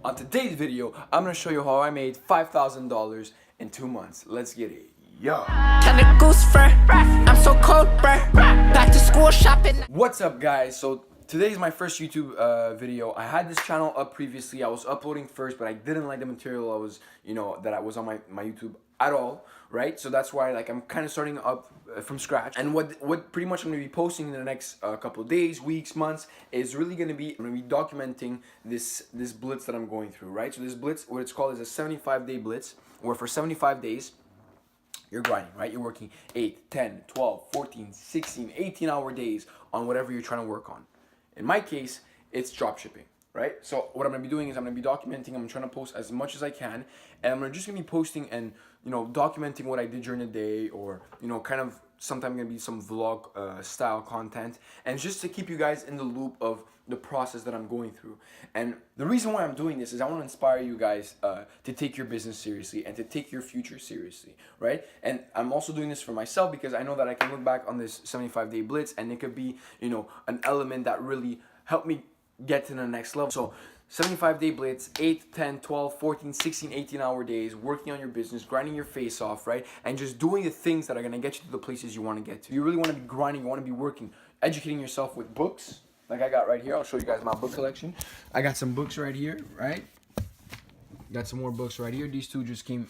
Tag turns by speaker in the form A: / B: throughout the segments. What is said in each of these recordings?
A: On today's video, I'm gonna show you how I made $5,000 in 2 months. Let's get it. Yo.
B: I'm so cold, back to school shopping.
A: What's up, guys? So today is my first YouTube video. I had this channel up previously. I was uploading first, but I didn't like the material I was, that I was on my YouTube at all, right? So that's why I'm kind of starting up from scratch. And what pretty much I'm gonna be posting in the next couple of days, weeks, months is really gonna be documenting this blitz that I'm going through, right? So this blitz, what it's called, is a 75-day blitz, where for 75 days you're grinding, right? You're working 8, 10, 12, 14, 16, 18-hour days on whatever you're trying to work on. In my case, it's drop shipping, right? So what I'm gonna be doing is I'm gonna be documenting. I'm trying to post as much as I can, and I'm just gonna be posting and documenting what I did during the day, or kind of sometimes gonna be some vlog style content, and just to keep you guys in the loop of the process that I'm going through. And the reason why I'm doing this is I want to inspire you guys to take your business seriously and to take your future seriously, right? And I'm also doing this for myself because I know that I can look back on this 75-day blitz and it could be an element that really helped me get to the next level. So 75-day blitz, 8, 10, 12, 14, 16, 18-hour days, working on your business, grinding your face off, right? And just doing the things that are going to get you to the places you want to get to. You really want to be grinding, you want to be working, educating yourself with books, like I got right here. I'll show you guys my book collection. I got some books right here, right? Got some more books right here. These two just came,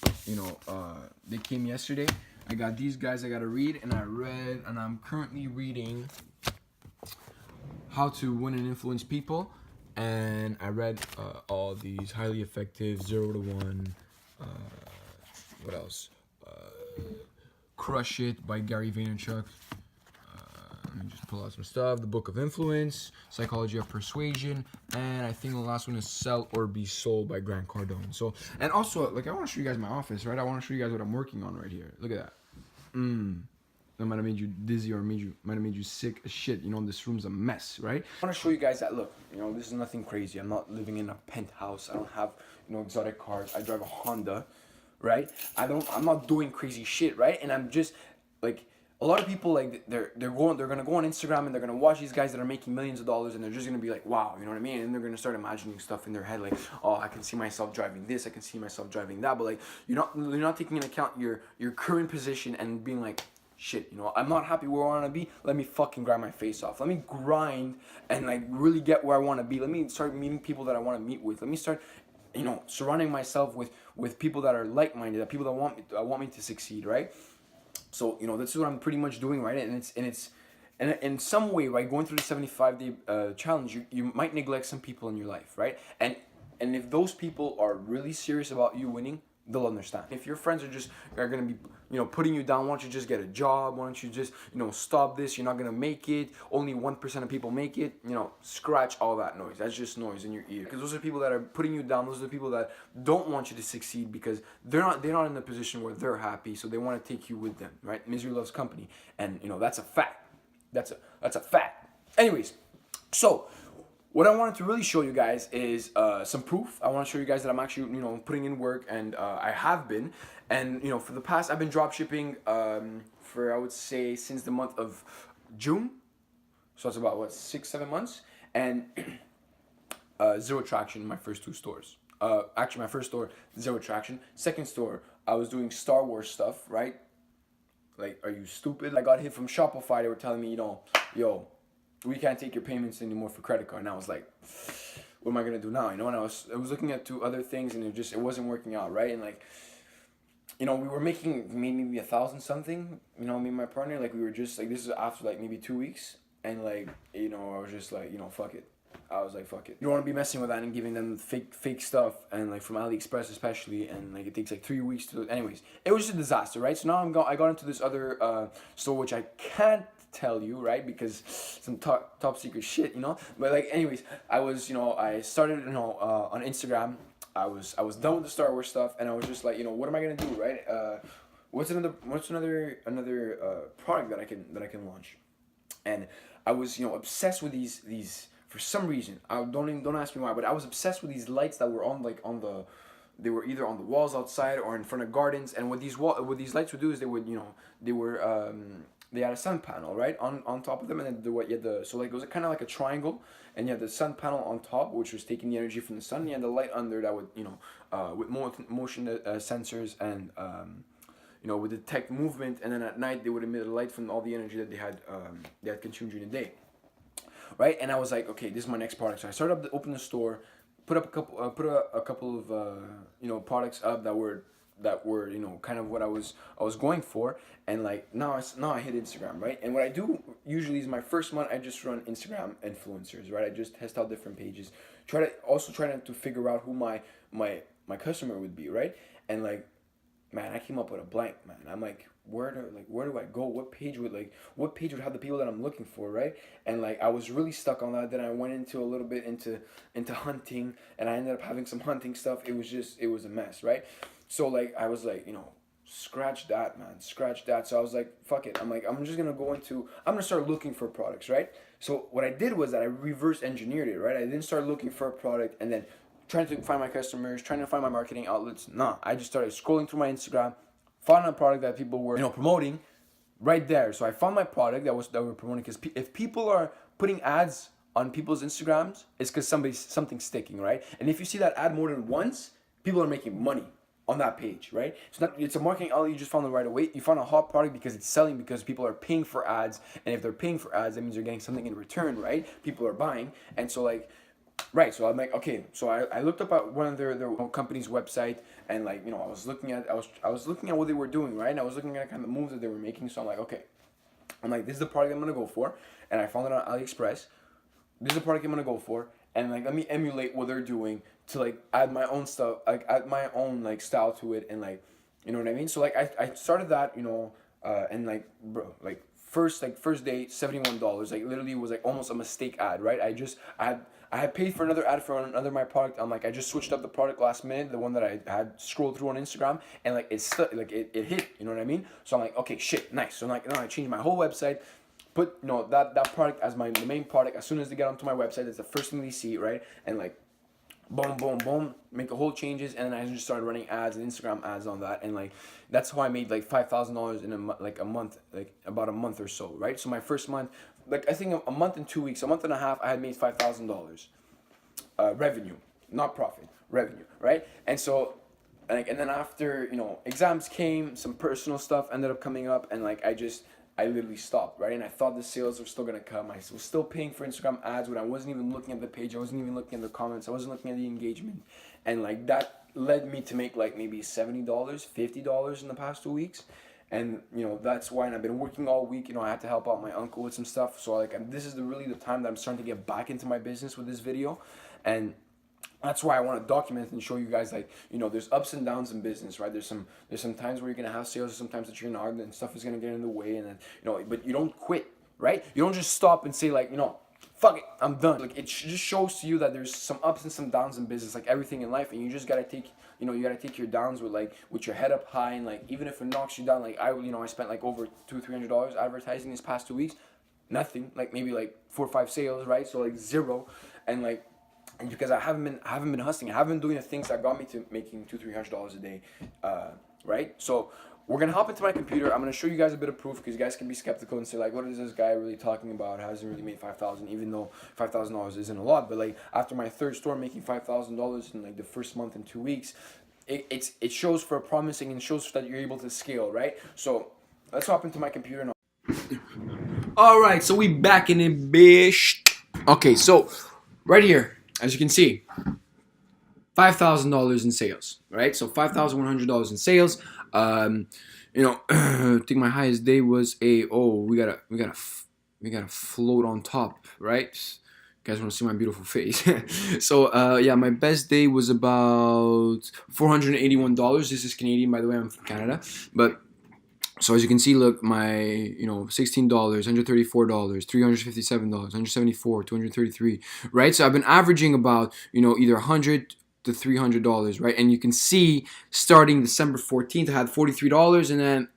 A: they came yesterday. I got these guys I got to read, and I'm currently reading How to Win and Influence People. And I read all these highly effective 0 to 1. What else? Crush It by Gary Vaynerchuk. Let me just pull out some stuff. The Book of Influence, Psychology of Persuasion, and I think the last one is Sell or Be Sold by Grant Cardone. So, and also, I want to show you guys my office, right? I want to show you guys what I'm working on right here. Look at that. That might have made you dizzy or might have made you sick as shit. This room's a mess, right? I want to show you guys that, look, this is nothing crazy. I'm not living in a penthouse. I don't have, exotic cars. I drive a Honda, right? I'm not doing crazy shit, right? And I'm just, a lot of people, they're gonna go on Instagram and they're gonna watch these guys that are making millions of dollars, and they're just gonna be like, wow, you know what I mean? And they're gonna start imagining stuff in their head, like, oh, I can see myself driving this, I can see myself driving that, but you're not taking into account your current position and being like, shit, I'm not happy where I want to be. Let me fucking grind my face off. Let me grind and really get where I want to be. Let me start meeting people that I want to meet with. Let me start, surrounding myself with people that are like-minded, that people that want me to succeed, right? So this is what I'm pretty much doing, right? And it's in some way, right, going through the 75-day challenge, you might neglect some people in your life, right? And if those people are really serious about you winning, they'll understand. If your friends are gonna be putting you down, why don't you just get a job? Why don't you just stop this? You're not gonna make it. Only 1% of people make it. Scratch all that noise. That's just noise in your ear. Because those are people that are putting you down. Those are the people that don't want you to succeed because they're not in a position where they're happy. So they want to take you with them, right? Misery loves company, and that's a fact. That's a fact. Anyways, so what I wanted to really show you guys is some proof. I want to show you guys that I'm actually, putting in work, and I have been. And, for the past, I've been drop shipping for, I would say, since the month of June. So it's about, 6-7 months. And zero traction in my first 2 stores. Actually, my first store, zero traction. Second store, I was doing Star Wars stuff, right? Are you stupid? I got hit from Shopify. They were telling me, yo, we can't take your payments anymore for credit card. And I was like, what am I gonna do now? And I was looking at 2 other things, and it wasn't working out, right? And we were making maybe 1,000 something, me and my partner, we were just this is after maybe 2 weeks, and I was just fuck it. I was like, fuck it. You don't want to be messing with that and giving them fake stuff, and from AliExpress especially, and it takes 3 weeks to. Anyways, it was just a disaster, right? So now I got into this other store, which I can't tell you, right, because some top secret shit, but anyways, I was I started on Instagram. I was done with the Star Wars stuff, and I was just what am I gonna do, right? What's another product that I can launch? And I was obsessed with these for some reason. Don't ask me why, but I was obsessed with these lights that were they were either on the walls outside or in front of gardens. And what these lights would do is they they had a sun panel, right, on top of them, and then you had the, so like it was kind of like a triangle, and you had the sun panel on top, which was taking the energy from the sun. And you had the light under that would, you know, with motion sensors and you know, would detect movement, and then at night they would emit a light from all the energy that they had consumed during the day, right? And I was like, okay, this is my next product. So I started up to open the store, put up a couple of you know, products up that were you know, kind of what I was going for. And like now I hit Instagram, right? And what I do usually is my first month I just run Instagram influencers, right? I just test out different pages, try to figure out who my customer would be, right? And like, man, I came up with a blank, man. I'm like, where do I go? What page would have the people that I'm looking for, right? And like, I was really stuck on that. Then I went into a little bit into hunting, and I ended up having some hunting stuff. It was a mess, right? So like, I was like, you know, scratch that, man, scratch that. So I was like, fuck it. I'm like, I'm gonna start looking for products, right? So what I did was that I reverse engineered it, right? I didn't start looking for a product and then trying to find my customers, trying to find my marketing outlets. Nah, I just started scrolling through my Instagram, found a product that people were, you know, promoting right there. So I found my product that we're promoting, because if people are putting ads on people's Instagrams, it's because something's sticking, right? And if you see that ad more than once, people are making money on that page, right? It's a marketing outlet. You just found it right away. You found a hot product because it's selling, because people are paying for ads, and if they're paying for ads, that means they're getting something in return, right? People are buying, and so like, right. So I'm like, okay. So I looked up at one of their company's website, and like, you know, I was looking at what they were doing, right? And I was looking at kind of the moves that they were making. So I'm like, okay. I'm like, this is the product I'm gonna go for, and I found it on AliExpress. This is the product I'm gonna go for, and like, let me emulate what they're doing to like add my own stuff, like add my own like style to it, and like, you know what I mean? So like, I started that, you know, and like, bro, like first day, $71. Like literally it was like almost a mistake ad, right? I had paid for another ad for another my product. I'm like, I just switched up the product last minute, the one that I had scrolled through on Instagram, and like it hit, you know what I mean? So I'm like, okay, shit, nice. So like, now I changed my whole website, put, you know, that product as the main product. As soon as they get onto my website, it's the first thing they see, right? And like, boom, boom, boom, make the whole changes, and then I just started running ads and Instagram ads on that, and like, that's how I made like $5,000 in a month, like about a month or so, right? So my first month, like I think a month and 2 weeks, a month and a half, I had made $5,000 revenue, not profit, revenue, right? And so, like, and then after, you know, exams came, some personal stuff ended up coming up, and like, I literally stopped, right? And I thought the sales were still gonna come. I was still paying for Instagram ads when I wasn't even looking at the page. I wasn't even looking at the comments. I wasn't looking at the engagement. And like, that led me to make like maybe $70, $50 in the past 2 weeks. And you know, that's why, and I've been working all week. You know, I had to help out my uncle with some stuff. So like, this is really the time that I'm starting to get back into my business with this video. And that's why I want to document and show you guys, like, you know, there's ups and downs in business, right? There's some times where you're gonna have sales, sometimes that you're not, and stuff is gonna get in the way, and then, you know, but you don't quit, right? You don't just stop and say like, you know, fuck it, I'm done. Like, it just shows to you that there's some ups and some downs in business, like everything in life, and you just gotta take, you know, you gotta take your downs with your head up high, and like, even if it knocks you down, like I spent like over $200-300 advertising these past 2 weeks, nothing, like maybe like 4 or 5 sales, right? So like zero, and like, and because I haven't been hustling, I haven't been doing the things that got me to making $200-300 a day, right? So we're gonna hop into my computer. I'm gonna show you guys a bit of proof, because you guys can be skeptical and say like, what is this guy really talking about? How hasn't really made $5,000, even though $5,000 isn't a lot. But like, after my third store making $5,000 in like the first month and 2 weeks, it shows for promising, and shows that you're able to scale, right? So let's hop into my computer now. All right, so we back in it, bitch. Okay, so right here, as you can see, $5,000 in sales, right? So $5,100 in sales. You know, I think my highest day was we gotta float on top, right? You guys want to see my beautiful face? So yeah, my best day was about $481. This is Canadian, by the way. I'm from Canada, but. So as you can see, look, my, you know, $16, $134, $357, $174, $233, right? So I've been averaging about, you know, either $100 to $300, right? And you can see, starting December 14th, I had $43, and then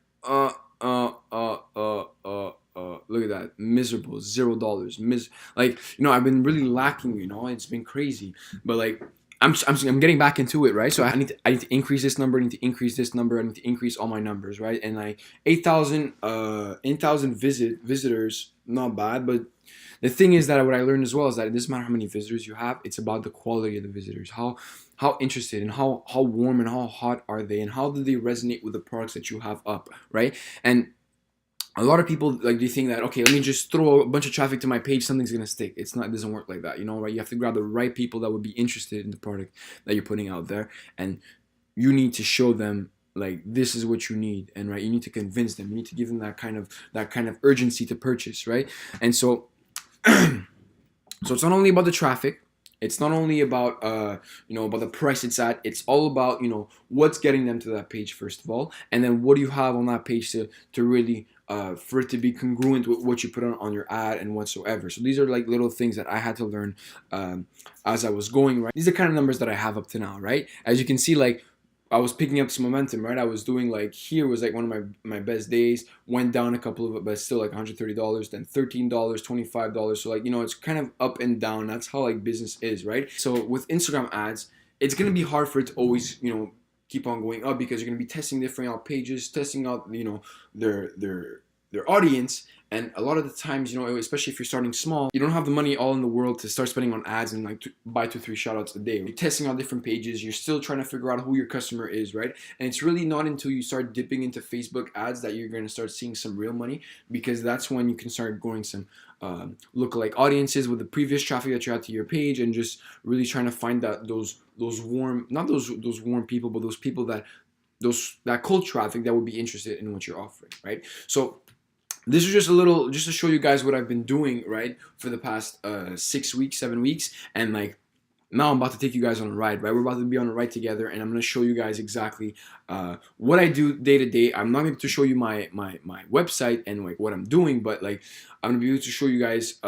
A: look at that, miserable, $0, like, you know, I've been really lacking, you know, it's been crazy, but like, I'm getting back into it, right? So I need to increase this number, I need to increase this number, I need to increase all my numbers, right? And like 8,000 visitors, not bad, but the thing is that what I learned as well is that it doesn't matter how many visitors you have, it's about the quality of the visitors. How interested and how warm and how hot are they, and how do they resonate with the products that you have up, right? And a lot of people like do think that, okay, let me just throw a bunch of traffic to my page, something's gonna stick. It's not. It doesn't work like that, you know, right? You have to grab the right people that would be interested in the product that you're putting out there, and you need to show them like this is what you need, and right, you need to convince them. You need to give them that kind of urgency to purchase, right? And so, so it's not only about the traffic. It's not only about about the price it's at. It's all about what's getting them to that page first of all, and then what do you have on that page to really for it to be congruent with what you put on your ad and whatsoever. So these are like little things that I had to learn as I was going, right? These are kind of numbers that I have up to now, right? As you can see, like I was picking up some momentum, right? I was doing like, here was like one of my best days, went down a couple of it, but still like $130, then $13, $25. So like, it's kind of up and down. That's how like business is, right? So with Instagram ads, it's going to be hard for it to always, keep on going up, because you're going to be testing different out pages, testing out, their audience. And a lot of the times, especially if you're starting small, you don't have the money all in the world to start spending on ads and like buy 2-3 shoutouts a day. You're testing out different pages. You're still trying to figure out who your customer is, right? And it's really not until you start dipping into Facebook ads that you're going to start seeing some real money, because that's when you can start growing some lookalike audiences with the previous traffic that you had to your page, and just really trying to find those warm, not those warm people, but those people that cold traffic that would be interested in what you're offering, right? So this is just to show you guys what I've been doing, right, for the past 6 weeks, 7 weeks, and like now I'm about to take you guys on a ride, right? We're about to be on a ride together, and I'm gonna show you guys exactly what I do day to day. I'm not able to show you my website and like what I'm doing, but like I'm gonna be able to show you guys,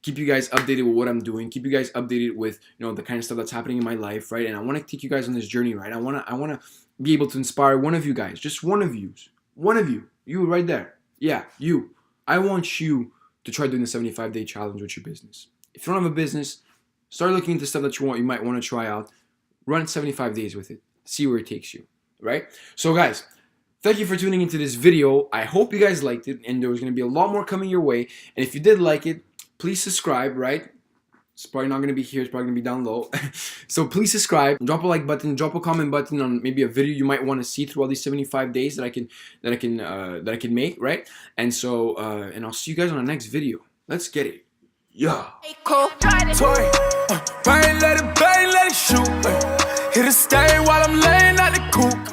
A: keep you guys updated with what I'm doing, keep you guys updated with the kind of stuff that's happening in my life, right? And I want to take you guys on this journey, right? I wanna be able to inspire one of you guys, just one of you, you right there. Yeah, you. I want you to try doing the 75-day challenge with your business. If you don't have a business, start looking into stuff that you might want to try out. Run 75 days with it. See where it takes you, right? So guys, thank you for tuning into this video. I hope you guys liked it, and there was going to be a lot more coming your way. And if you did like it, please subscribe, right? It's probably not going to be here. It's probably going to be down low. So please subscribe. Drop a like button. Drop a comment button on maybe a video you might want to see through all these 75 days that I can make, right? And so and I'll see you guys on the next video. Let's get it. Yeah.
B: Cool. Toy. Bang, let it shoot. Hit a stain while I'm laying at the coop.